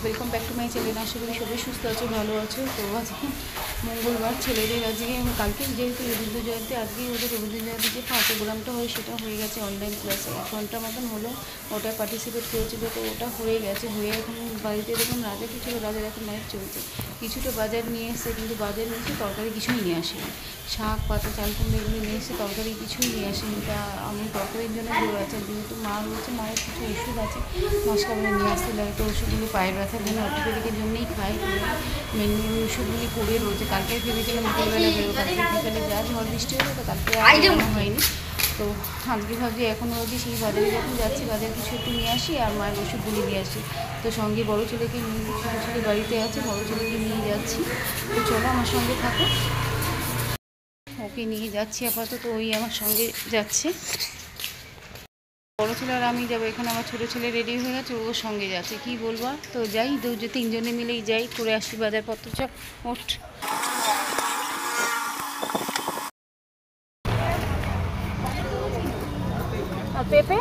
Welcome back to my channel. আশা করি সবাই সুস্থ আছো, ভালো আছো। তো আজকে মঙ্গলবার, ছেলেদের আজকে কালকে যেহেতু রবীন্দ্র জয়ন্তী, আজকে ওদের রবীন্দ্র জয়ন্তী যে ফার্স্ট প্রোগ্রামটা হয় সেটা হয়ে গেছে অনলাইন ক্লাসে। 1 ঘন্টা মতন হলো, ওটা পার্টিসিপেট করেছিল। তো ওটা হয়ে গেছে, হয়ে এখন বাড়িতে দেখুন রাজা কি ছিল, রাজার এখন নাইট চলছে। কিছুটা বাজার নিয়ে এসে, কিন্তু বাজার নিয়ে এসে তরকারি কিছুই নিয়ে আসেনি। শাক পাতা চাল কুমড়ো এগুলো নিয়ে এসে তরকারি কিছুই নিয়ে আসেনি। তা আমি তরকারির জন্য দৌড়াচ্ছি, যেহেতু মা রয়েছে, মায়ের কিছু ওষুধ আছে, মাসকাবারে নিয়ে আসতে লাগে। তো ওষুধগুলি পায়ের ব্যথার জন্য অর্থোপেডিকের জন্যই খাই। মেন ওষুধগুলি পড়ে রয়েছে। কালকে ভেবেছিলাম বিকেলবেলা বেরো, কালকে বিকেলে যা ঝড় বৃষ্টি হলো, তো কালকে আর বেরোনো হয়নি। তো আজকে ভাবছি এখনও অবধি সেই বাজারে যখন যাচ্ছি, বাজার কিছু একটু নিয়ে আসি আর মায়ের ওষুধগুলি নিয়ে আসি। তো সঙ্গে বড়ো ছেলেকে নিয়ে, ছোটো ছেলে বাড়িতে আছে, বড়ো ছেলেকে নিয়ে যাচ্ছি। তো চলো আমার সঙ্গে থাকো, ওকে নিয়ে যাচ্ছি আপাতত, ওই আমার সঙ্গে যাচ্ছে। বড়ো ছেলে আর আমি যাবো, এখানে আমার ছোটো ছেলে রেডি হয়ে গেছে, ওর সঙ্গে যাচ্ছে। কি বলবা, তো যাই, তিনজনে মিলেই যাই, করে আসি বাজারপত্র। চল ওঠ। আর পেঁপে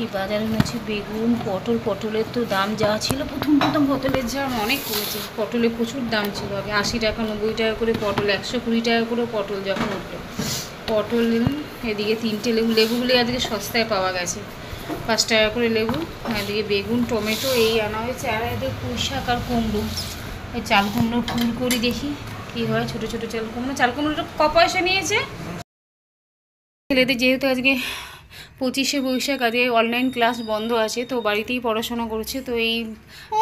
এই বাজারে হচ্ছে বেগুন, পটলের তো দাম যা ছিল, প্রথম পটলের দাম অনেক কমেছে। পটলের প্রচুর দাম ছিল আগে, 80 টাকা 90 টাকা করে পটল, 120 টাকা করে পটল যখন উঠলো। পটল, এদিকে 3টে লেবুগুলি আজকে সস্তায় পাওয়া গেছে, 5 টাকা করে লেবু। এদিকে বেগুন, টমেটো এই আনা হয়েছে। আর এদিকে পুঁই শাক আর কুমড়ো, এই চাল কুমড়ো ফুল করি, দেখি কী হয়। ছোটো ছোটো চাল কুমড়োটা ক পয়সা নিয়েছে। ছেলেদের যেহেতু আজকে 25শে বৈশাখ, আজকে অনলাইন ক্লাস বন্ধ আছে, তো বাড়িতেই পড়াশোনা করছে। তো এই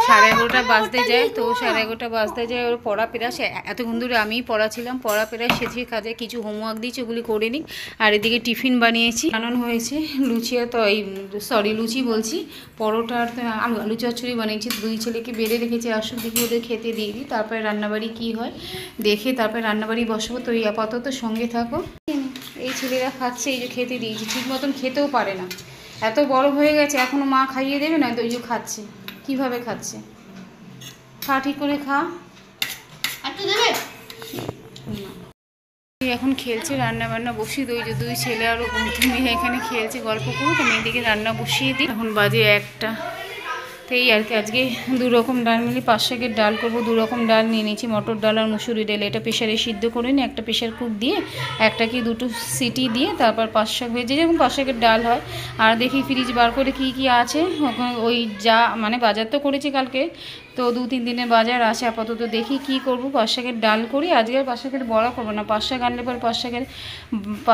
11:30 বাজতে যায়, তো 11:30 বাজতে যায় ওর পড়া পেরা। এতক্ষণ ধরে আমিই পড়াছিলাম, পড়া পেরা শেষে কাজে কিছু হোমওয়ার্ক দিয়েছি, ওগুলি করে নিই। আর এদিকে টিফিন বানিয়েছি, বানানো হয়েছে লুচি, তো এই লুচি বলছি, পরোটা আর আলু চচ্চড়ি বানিয়েছি। 2 ছেলেকে বেড়ে রেখেছি, আসুক দেখি ওদের খেতে দিয়ে দিই, তারপরে রান্নাবাড়ি কী হয় দেখে তারপরে রান্নাবাড়ি বসবো। তো এই আপাতত সঙ্গে থাকো। এই ছেলেরা খাচ্ছে, এই যে খেতে দিয়েছি, ঠিক মতন খেতেও পারে না, এত বড় হয়ে গেছে, এখনও মা খাইয়ে দেবে না, তো এই যে খাচ্ছে। কীভাবে খাচ্ছে, খা, ঠিক করে খা, একটু দেবে না। এখন খেলছে, রান্না বান্না বসিয়ে দিই। যে 2 ছেলে আরও মেয়ে এখানে খেলছে, গল্প করুক, আমি এদিকে রান্না বসিয়ে দিই। এখন বাজে 1টা। তো এই আর কি, আজকে 2 রকম ডাল মিলিয়ে 5 শাকের ডাল করবো। 2 রকম ডাল নিয়ে নিয়েছি, মটর ডাল আর মুসুরি ডাল। এটা প্রেশারে সিদ্ধ করে নিই, একটা প্রেশার কুক দিয়ে, একটা কি 2টো সিটি দিয়ে, তারপর 5 শাক ভেজে, যেরকম 5 শাকের ডাল হয়। আর দেখি ফ্রিজ বার করে কি আছে ওখানে, ওই যা মানে বাজার তো করেছি কালকে, তো 2-3 দিনের বাজার আছে। আপাতত দেখি কি করব, 5 শাকের ডাল করি। আজকে আর 5 শাকের বড়া করবো না, 5 শাক আনলে পরে 5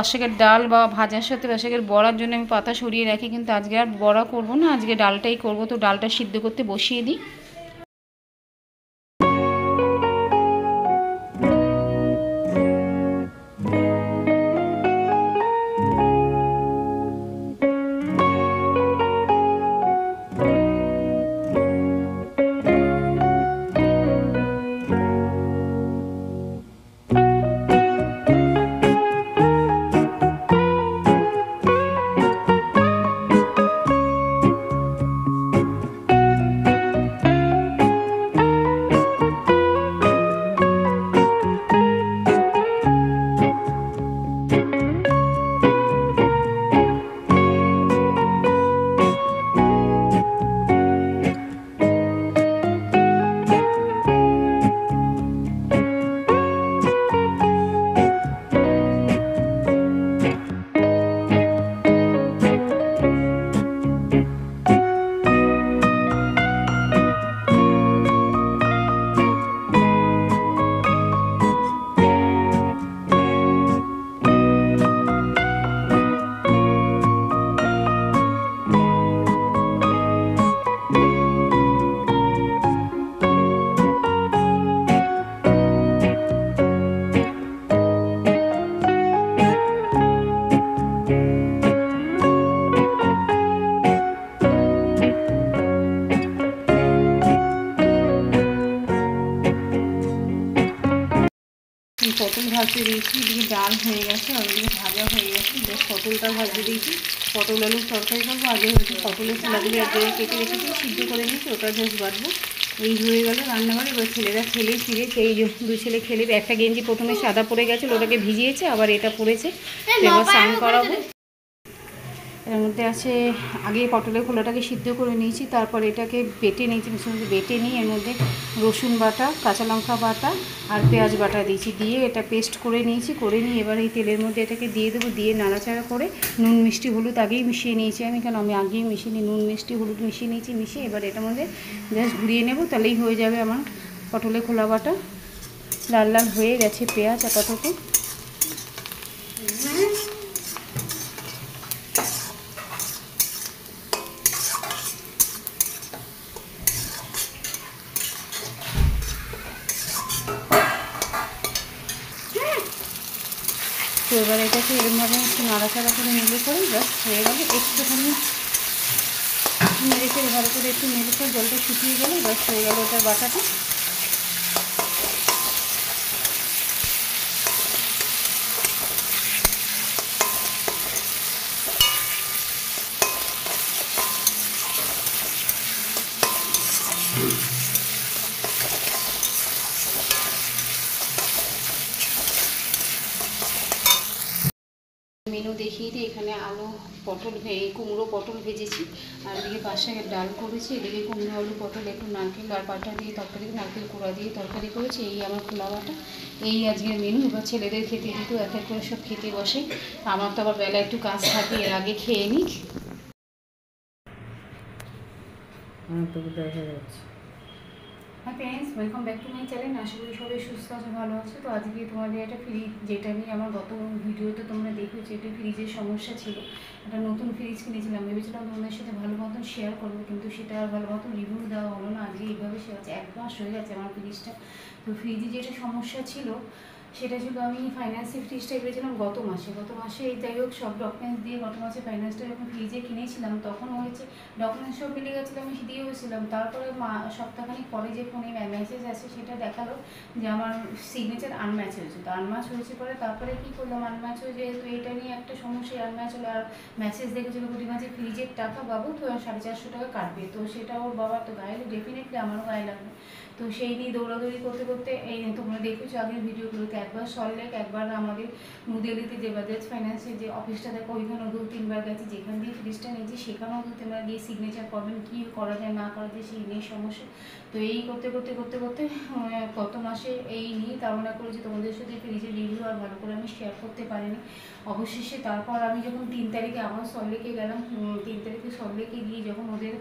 শাকের ডাল বা ভাজার সাথে 5 শাকের বড়ার জন্য আমি পাতা সরিয়ে রাখি, কিন্তু আজকে আর বড়া করব না, আজকে ডালটাই করব। তো ডালটা সিদ্ধ করতে বসিয়ে দিই। পটল ভাজতে দিয়েছি, এদিকে ডাল হয়ে গেছে আর ওদিকে ভাজা হয়ে গেছে। বেশ পটলটা ভাজতে দিয়েছি, পটল আলুর তরকারি করবো। আগে হচ্ছে পটলের ছোলাগুলি আগে কেটে রেখেছি, সিদ্ধ করে নিয়েছি, ওটা জাস্ট বাটবো। এই হয়ে গেল রান্নাবাড়ি। এবার ছেলেরা খেলে ফিরে সেই দু ছেলে খেলে, একটা গেঞ্জি প্রথমে সাদা পরে গেছিলো, ওটাকে ভিজিয়েছে, আবার এটা পরেছে। এবার স্নান করাবো। এর মধ্যে আছে আগে পটলের খোলাটাকে সিদ্ধ করে নিয়েছি, তারপর এটাকে বেটে নিয়েছি, মিশিয়ে বেটে নিয়ে এর মধ্যে রসুন বাটা, কাঁচা লঙ্কা বাটা আর পেঁয়াজ বাটা দিয়েছি, দিয়ে এটা পেস্ট করে নিয়েছি। করে নিয়ে এবার এই তেলের মধ্যে এটাকে দিয়ে দেবো, দিয়ে নাড়াচাড়া করে নুন মিষ্টি হলুদ আগেই মিশিয়ে নিয়েছি আমি, কেন আমি আগেই মিশিয়ে নিই, নুন মিষ্টি হলুদ মিশিয়ে নিয়েছি। মিশিয়ে এবার এটার মধ্যে জাস্ট ঘুরিয়ে নেব, তাহলেই হয়ে যাবে আমার পটলের খোলা বাটা। লাল লাল হয়ে গেছে পেঁয়াজ আপাতত। তো এবার এটাকে এরকমভাবে একটু নাড়াচাড়া করে নেড়ে করে ব্যাস হয়ে গেলে, একটুখানি নেড়ে করে ভালো করে একটু নেড়ে করে জলটা শুকিয়ে গেলে ব্যাস হয়ে গেল ওটার বাটাটা। মেনু দেখিয়ে দিই। এখানে আলু পটল কুমড়ো পটল ভেজেছি, আর এদিকে পাশে ডাল করেছি, এদিকে কুমড়ো আলু পটল একটু নারকেল আর বাটা দিয়ে তরকারি, নারকেল কোড়া দিয়ে তরকারি করেছি। এই আমার খোলা বাটা, এই আজকের মেনু। এবার ছেলেদের খেতে দিত, এক এক করে সব খেতে বসে। আমার তো আবার বেলা একটু কাজ থাকে, এর আগে খেয়ে নিই। আমার তো দেখা যাচ্ছে। হ্যাঁ friends, welcome back to my channel. আশা করি সবাই সুস্থ আছে, ভালো আছে। তো আজকে তোমাদের একটা ফ্রিজ, যেটা নিয়ে আমার গত ভিডিওতে তোমরা দেখেছো, এটা ফ্রিজের সমস্যা ছিল। একটা নতুন ফ্রিজ কিনেছিলাম, ভেবেছিলাম তোমাদের সাথে ভালো মতন শেয়ার করবো, কিন্তু সেটা আর ভালো মতন রিভিউ দেওয়া হলো না। আজকে এইভাবে শেয়ার হচ্ছে, 1 মাস হয়ে গেছে আমার ফ্রিজটা। তো ফ্রিজে যেটা সমস্যা ছিল সেটা ছিল, আমি ফাইন্যান্সে ফ্রিজটা করেছিলাম গত মাসে যাই হোক সব ডকুমেন্টস দিয়ে গত মাসে ফাইন্যান্সটা যখন ফ্রিজে কিনেছিলাম, তখন হয়েছে ডকুমেন্টস সব মিলে গেছিলো, আমি দিয়েওছিলাম। তারপরে সপ্তাহখানিক পরে যে ফোনে মেসেজ আছে সেটা দেখালো যে আমার সিগনেচার আনম্যাচ হয়েছে। তো আনম্যাচ হয়েছে পরে তারপরে কী করলাম, আনম্যাচ হয়ে যেহেতু এটা নিয়ে একটা সমস্যা, আনম্যাচ হলো। আর মেসেজ দেখেছিলো প্রতি মাসে ফ্রিজের টাকা বাবু তো 450 টাকা কাটবে। তো সেটা ওর বাবার তো গায়ে, ডেফিনেটলি আমারও গায়ে লাগবে। তো সেই নিয়ে দৌড়াদৌড়ি করতে করতে, এই তোমরা দেখেছো আগের ভিডিওগুলোতে, একবার সল্টলেক, একবার আমাদের নিউ দিল্লিতে যে বাজাজ ফাইন্যান্সের যে অফিসটা দেখো, ওইখানেও 2-3 বার গেছি। যেখান দিয়ে ফ্রিজটা নিয়েছি সেখানেও 2-3 বার গিয়ে সিগনেচার করবেন, কী করা যায় না করা যায় সেই নিয়ে সমস্যা। তো এই করতে করতে করতে করতে গত মাসে এই নিয়ে তাড়না করেছি, তোমাদের সাথে ফ্রিজের রিভিউ আর ভালো করে আমি শেয়ার করতে পারিনি। অবশেষে তারপর আমি যখন 3 তারিখে আবার সল্টলেকে গেলাম, 3 তারিখে সল্টলেকে গিয়ে যখন ওদের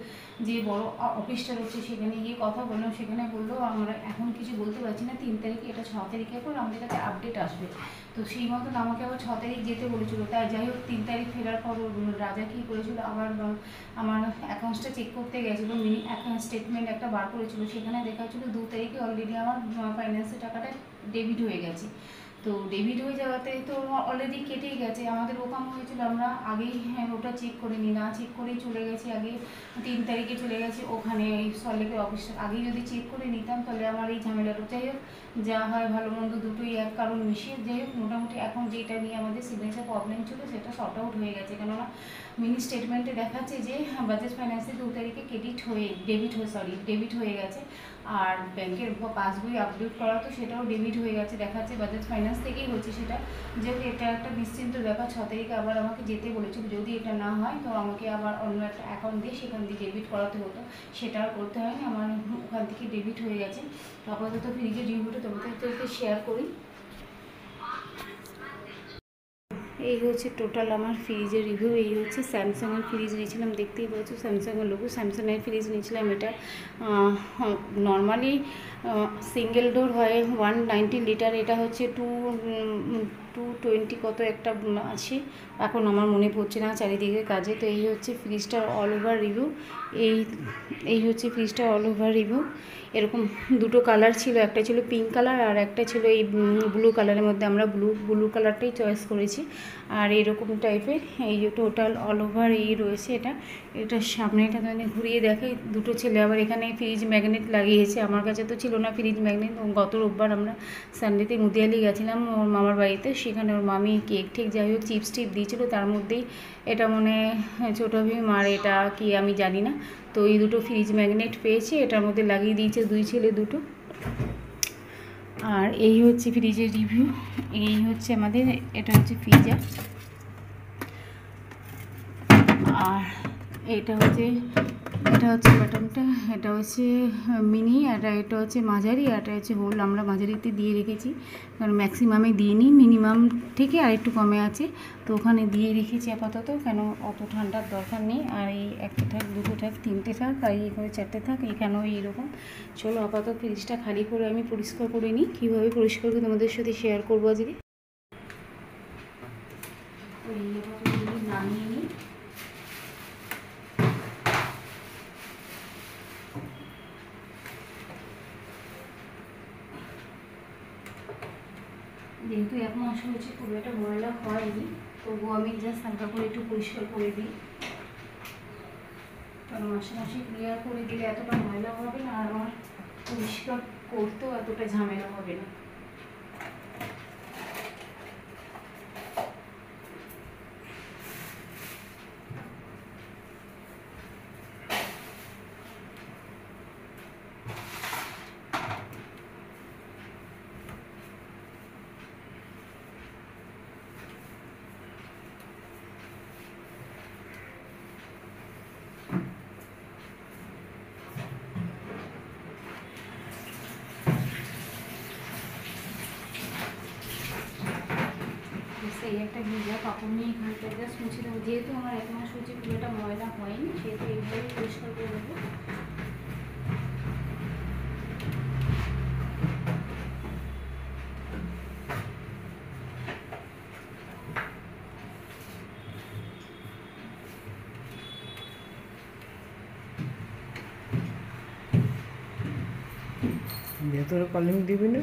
যে বড় অফিসটা রয়েছে সেখানে গিয়ে কথা বললাম, সেখানে বললো আমরা এখন কিছু বলতে পারছি না, 3 তারিখে, এটা 6 তারিখের পর আমাদের কাছে আপডেট আসবে। তো সেই মতন আমাকে আবার 6 তারিখ যেতে বলেছিল। তাই যাই হোক 3 তারিখ ফেরার পর রাজা কী করেছিল, আবার আমার অ্যাকাউন্টসটা চেক করতে গেছিলো, মিনি অ্যাকাউন্ট স্টেটমেন্ট একটা বার করেছিল, সেখানে দেখাচ্ছিল 2 তারিখে অলরেডি আমার ফাইন্যান্সের টাকাটা ডেবিট হয়ে গেছে। তো ডেবিট হয়ে যাওয়াতে তো অলরেডি কেটেই গেছে। আমাদের ওখানে হয়েছিল, আমরা আগেই ওটা চেক করিনি, না চেক করেই চলে গেছি, আগে 3 তারিখে চলে গেছি ওখানে এই সল্টলেকের অফিসটা। আগেই যদি চেক করে নিতাম তাহলে আমার এই ঝামেলাটা, যাই হোক যা হয় ভালো মন্দ দুটোই এক কারণ মিশিয়ে, যাই হোক মোটামুটি এখন যেটা নিয়ে আমাদের সিগনেচার প্রবলেম ছিল সেটা শর্ট আউট হয়ে গেছে। কেননা মিনি স্টেটমেন্টে দেখাচ্ছে যে বাজাজ ফাইন্যান্সে 2 তারিখে ডেবিট হয়ে গেছে। আর ব্যাংকের পাসবই আপডেট করা তো সেটাও ডেবিট হয়ে গেছে, দেখাচ্ছে বাজাজ ফাইন্যান্স থেকেই হচ্ছে সেটা। যেহেতু এটা একটা নিশ্চিন্ত ব্যাপার, 6 তারিখে আবার আমাকে যেতে বলেছিল, যদি এটা না হয় তো আমাকে আবার অন্য একটা অ্যাকাউন্ট দিয়ে সেখান দিয়ে ডেবিট করাতে হতো, সেটা আর করতে হয়নি, আমার ওখান থেকে ডেবিট হয়ে গেছে। আপাতত ফ্রিজের রিভিউটা তোমাদের শেয়ার করি। এই হচ্ছে টোটাল আমার ফ্রিজের রিভিউ। এই হচ্ছে স্যামসাংয়ের ফ্রিজ নিয়েছিলাম, দেখতেই পাচ্ছ স্যামসাংয়ের লোগো, স্যামসাংয়ের ফ্রিজ নিয়েছিলাম। এটা নর্মালি সিঙ্গেল ডোর হয় 190 লিটার, এটা হচ্ছে 220 কত একটা আছে, এখন আমার মনে পড়ছে না চারিদিকে কাজে। তো এই হচ্ছে ফ্রিজটার অল ওভার রিভিউ। এই হচ্ছে ফ্রিজটার অল ওভার রিভিউ। এরকম দুটো কালার ছিল, একটা ছিল পিঙ্ক কালার আর একটা ছিল এই ব্লু কালারের মধ্যে, আমরা ব্লু কালারটাই চয়েস করেছি। আর এরকম টাইপের এই যে টোটাল অল ওভার এই রয়েছে। এটার সামনেটা ঘুরিয়ে দেখে, দুটো ছেলে আবার এখানে ফ্রিজ ম্যাগনেট লাগিয়েছে, আমার কাছে তো ছিল না ফ্রিজ ম্যাগনেট। গত রোববার আমরা সানডেতে মুদিয়ালি গেছিলাম ওর মামার বাড়িতে, সেখানে ওর মামি কেক ঠেক যাই হোক চিপস টিপ দিয়েছিলো, তার মধ্যেই এটা মনে ছোটো ভীম আর এটা কি আমি জানি না, তো এই দুটো ফ্রিজ ম্যাগনেট পেয়েছি, এটার মধ্যে লাগিয়ে দিয়েছে দুই ছেলে দুটো। আর এই হচ্ছে ফ্রিজের রিভিউ। এই হচ্ছে আমাদের, এটা হচ্ছে ফ্রিজার। আর এটা হচ্ছে বাটনটা, এটা হচ্ছে মিনি, আর এটা হচ্ছে মাঝারি, আর এটা হচ্ছে হোল। আমরা মাঝারিতে দিয়ে রেখেছি, কারণ ম্যাক্সিমামে দিইনি, মিনিমাম থেকে আর একটু কমে আছে, তো ওখানে দিয়ে রেখেছি আপাতত, কেন অত ঠান্ডার দরকার নেই। আর এই একটা থাক, দুটো থাক, তিনটে থাক, আর এইখানে চারটে থাক, এখানেও এইরকম। চলো আপাতত ফ্রিজটা খালি করে আমি পরিষ্কার করে নিই। কীভাবে পরিষ্কার করে তোমাদের সাথে শেয়ার করবো আজকে। এই আপাতত নামিয়ে নিই। যেহেতু এক মাস হয়েছে খুব একটা ময়লা হয়নি, তবুও আমি জাস্ট হালকা করে একটু পরিষ্কার করে দিই, কারণ মাসে মাসে ক্লিয়ার করে দিলে এতটা ময়লা হবে না, আর আমার পরিষ্কার করতেও এতটা ঝামেলা হবে না। এই একটা ভিজা কাপড় নিয়ে এখানটা জাস্ট মুছে দেবো, যেহেতু আমার এক মাস হচ্ছে খুব একটা ময়লা হয়নি, সেহেতু এইভাবেই পরিষ্কার করে দেবো। ভেতরে কলিং দিবি না?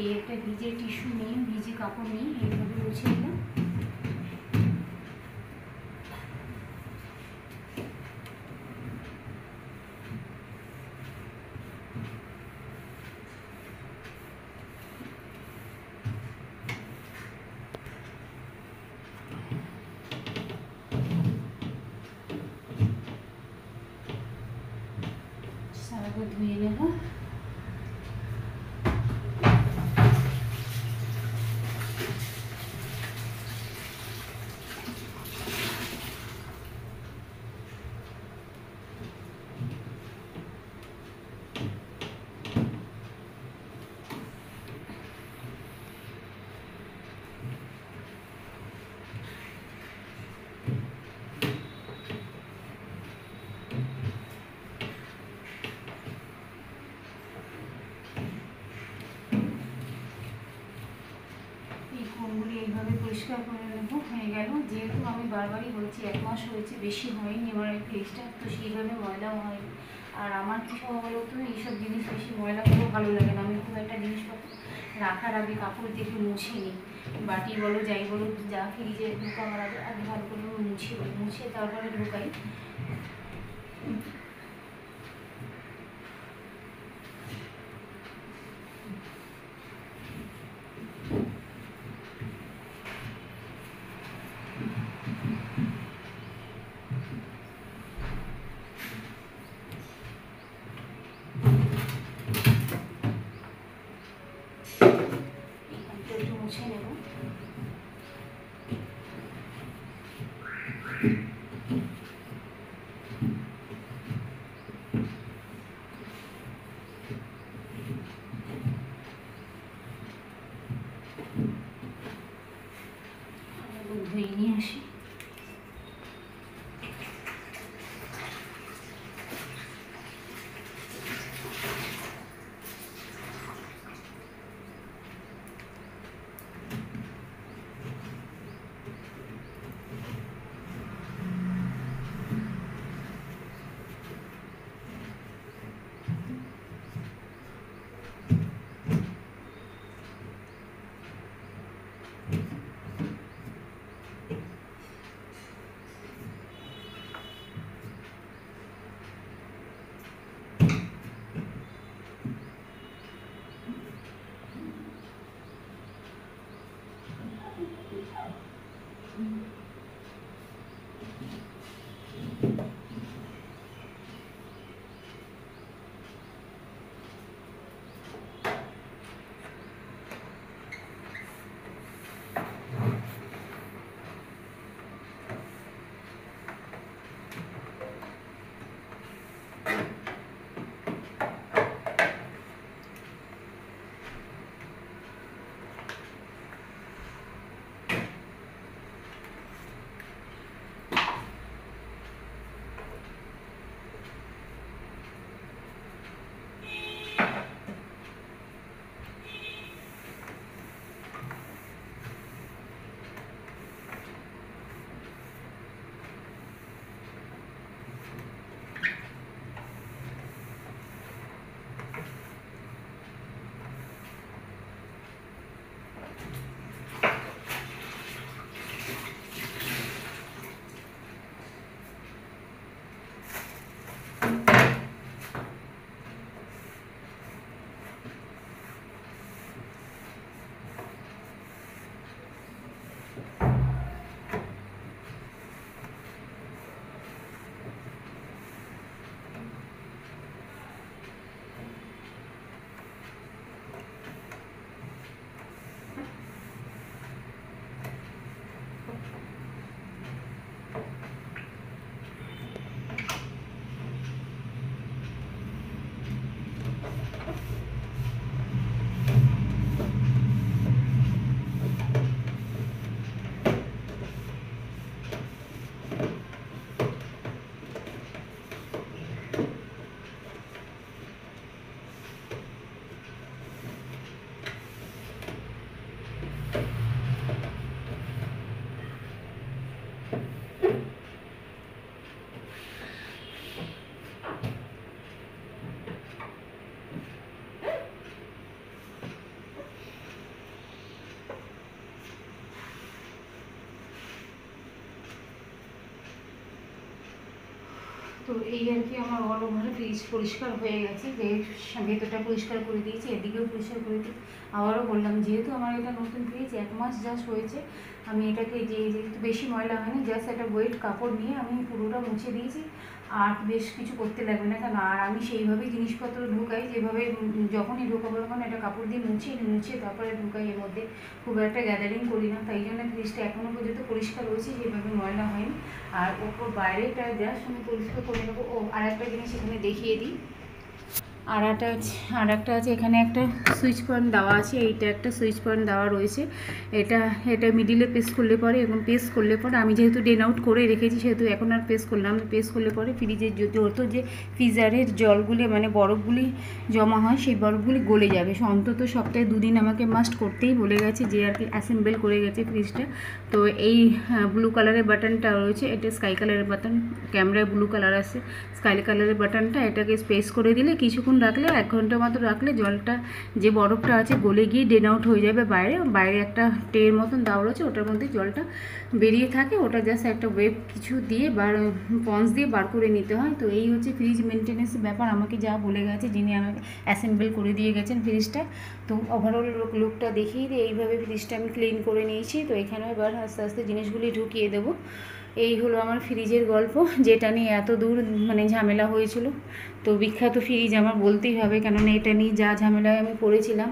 এই একটা ভিজে টিস্যু নিয়ে, ভিজে কাপড় নিয়ে এইভাবে মুছে নিলাম। সারাটা ধুয়ে নেব। কোনগুলি এইভাবে পরিষ্কার করে নেবো। হয়ে গেল, যেহেতু আমি বারবারই বলছি এক মাস হয়েছে, বেশি হয়নি আমার এই ফ্রিজটা, তো সেইভাবে ময়লা হয়নি। আর আমার কী সব বলো তো, এইসব জিনিস বেশি ময়লা করেও ভালো লাগে না। আমি খুব একটা জিনিসপত্র রাখার আগে কাপড় দেখে মুছে নিই, বাটি বলো যাই বলো, যা ফ্রিজে ঢোকাবার আগে ভালো করে মুছে তারপরে ঢোকাই। একটু মুছে নেব। তো এই আর কি আমার অল ওভার ফ্রিজ পরিষ্কার হয়ে গেছে, যে ভেতরটা পরিষ্কার করে দিয়েছি, এদিকেও পরিষ্কার করে দিই। আবারও বললাম, যেহেতু আমার এটা নতুন ফ্রিজ 1 মাস জাস্ট হয়েছে, আমি এটাকে যেহেতু বেশি ময়লা হয়নি, জাস্ট একটা ওয়েট কাপড় নিয়ে আমি পুরোটা মুছে দিয়েছি। আর বেশ কিছু করতে লাগবে না, কেন আর আমি সেইভাবেই জিনিসপত্র ঢুকাই, যেভাবে যখনই ঢোকাবো তখন একটা কাপড় দিয়ে মুছে তারপরে ঢুকাই, এর মধ্যে খুব একটা গ্যাদারিং করি না, তাই জন্য ফ্রিজটা এখনও পর্যন্ত পরিষ্কার রয়েছে, যেভাবে ময়লা হয়নি। আর ওপর বাইরেটা জাস্ট আমি পরিষ্কার করে নেবো। ও আর একটা জিনিস এখানে দেখিয়ে দিই, আর একটা আছে, এখানে একটা সুইচ পয়েন্ট দেওয়া আছে, এইটা একটা সুইচ পয়েন্ট দেওয়া রয়েছে। এটা মিডিলে প্রেস করলে পরে, এবং প্রেস করলে পরে আমি যেহেতু ড্রেন আউট করে রেখেছি, সেহেতু এখন আর প্রেস করলাম। প্রেস করলে পরে ফ্রিজের যত যে ফ্রিজারের জলগুলি মানে বরফগুলি জমা হয়, সেই বরফগুলি গলে যাবে। অন্তত সপ্তাহে 2 দিন আমাকে মাস্ট করতেই বলে গেছে, যে আর কি অ্যাসেম্বল করে গেছে ফ্রিজটা। তো এই ব্লু কালারের বাটনটা রয়েছে, এটা স্কাই কালারের বাটন, ক্যামেরায় ব্লু কালার আছে, স্কাই কালারের বাটনটা, এটাকে প্রেস করে দিলে কিছুক্ষণ রাখলে, 1 ঘন্টা মতো রাখলে জলটা যে বরফটা আছে গলে গিয়ে ড্রেন আউট হয়ে যাবে বাইরে একটা ট্রের মতন দেওয়া রয়েছে, ওটার মধ্যে জলটা বেরিয়ে থাকে। ওটা জাস্ট একটা ওয়েব কিছু দিয়ে পন্স দিয়ে বার করে নিতে হয়। তো এই হচ্ছে ফ্রিজ মেনটেন্যান্সের ব্যাপার, আমাকে যা বলে গেছে, যিনি আমাকে অ্যাসেম্বল করে দিয়ে গেছেন ফ্রিজটা। তো ওভারঅল লুকটা দেখিয়ে দিয়ে এইভাবে ফ্রিজটা আমি ক্লিন করে নিয়েছি। তো এখানে এবার আস্তে আস্তে জিনিসগুলি ঢুকিয়ে দেবো। এই হলো আমার ফ্রিজের গল্প, যেটা নিয়ে এত দূর মানে ঝামেলা হয়েছিল। তো বিখ্যাত ফ্রিজ আমার বলতেই হবে, কেননা এটা নিয়ে যা ঝামেলায় আমি পড়েছিলাম,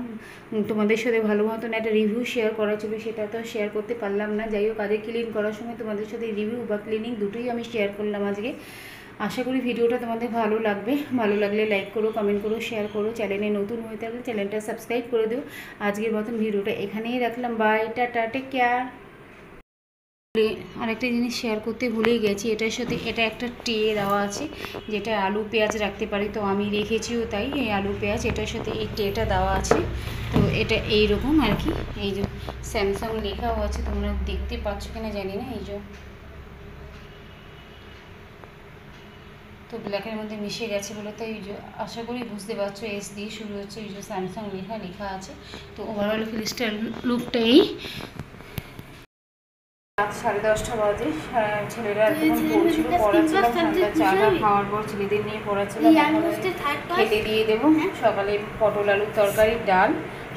তোমাদের সাথে ভালো মতন একটা রিভিউ শেয়ার করা ছিল, সেটা তো শেয়ার করতে পারলাম না। যাই হোক, আজকে ক্লিন করার সময় তোমাদের সাথে রিভিউ বা ক্লিনিং দুটোই আমি শেয়ার করলাম আজকে। আশা করি ভিডিওটা তোমাদের ভালো লাগবে। ভালো লাগলে লাইক করো, কমেন্ট করো, শেয়ার করো। চ্যানেলে নতুন হয়ে থাকলে চ্যানেলটা সাবস্ক্রাইব করে দিও। আজকের মতন ভিডিওটা এখানেই রাখলাম। Bye, tata, take care. আরেকটা জিনিস শেয়ার করতে ভুলেই গেছি, এটার সাথে এটা একটা ট্রে দেওয়া আছে, যেটা আলু পেঁয়াজ রাখতে পারি, তো আমি রেখেছিও তাই। এই আলু পেঁয়াজ এটার সাথে এই ট্রেটা দেওয়া আছে। তো এটা এইরকম আর কি, এই যে স্যামসাং লেখাও আছে, তোমরা দেখতে পাচ্ছ কিনা জানি না, এই যে তো ব্ল্যাকের মধ্যে মিশে গেছে বলে, তাই এই যে আশা করি বুঝতে পারছো, এস দিয়ে শুরু হচ্ছে, এই যে স্যামসাং লেখা আছে। তো ওভারঅল ফ্রিজটার লুকটা এই। রাত 10:30 বাজে, ছেলেরা এখন পড়ছিল, পড়াচ্ছিলাম, ঠান্ডা চাটা খাওয়ার পর ছেলেদের নিয়ে পড়াচ্ছিলাম। খেতে দিয়ে দেবো। সকালে পটল আলুর তরকারি, ডাল,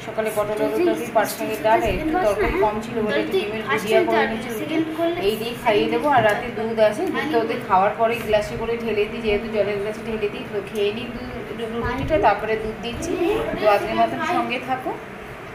সকালে পটল আলুর তরকারি, পাট শাকের ডাল, একটু তরকারি কম ছিল বলে একটু ডিমের ভুজিয়া করে নিয়েছি, এই দিয়ে খাইয়ে দেবো। আর রাতে দুধ আছে, দুধটা ওদের খাওয়ার পরে গ্লাসে করে ঢেলে দিই, যেহেতু জলের গ্লাসে ঢেলে দিই, তো খেয়ে নিই রুটিটা, তারপরে দুধ দিচ্ছি। তো আজকের মতন সঙ্গে থাকো।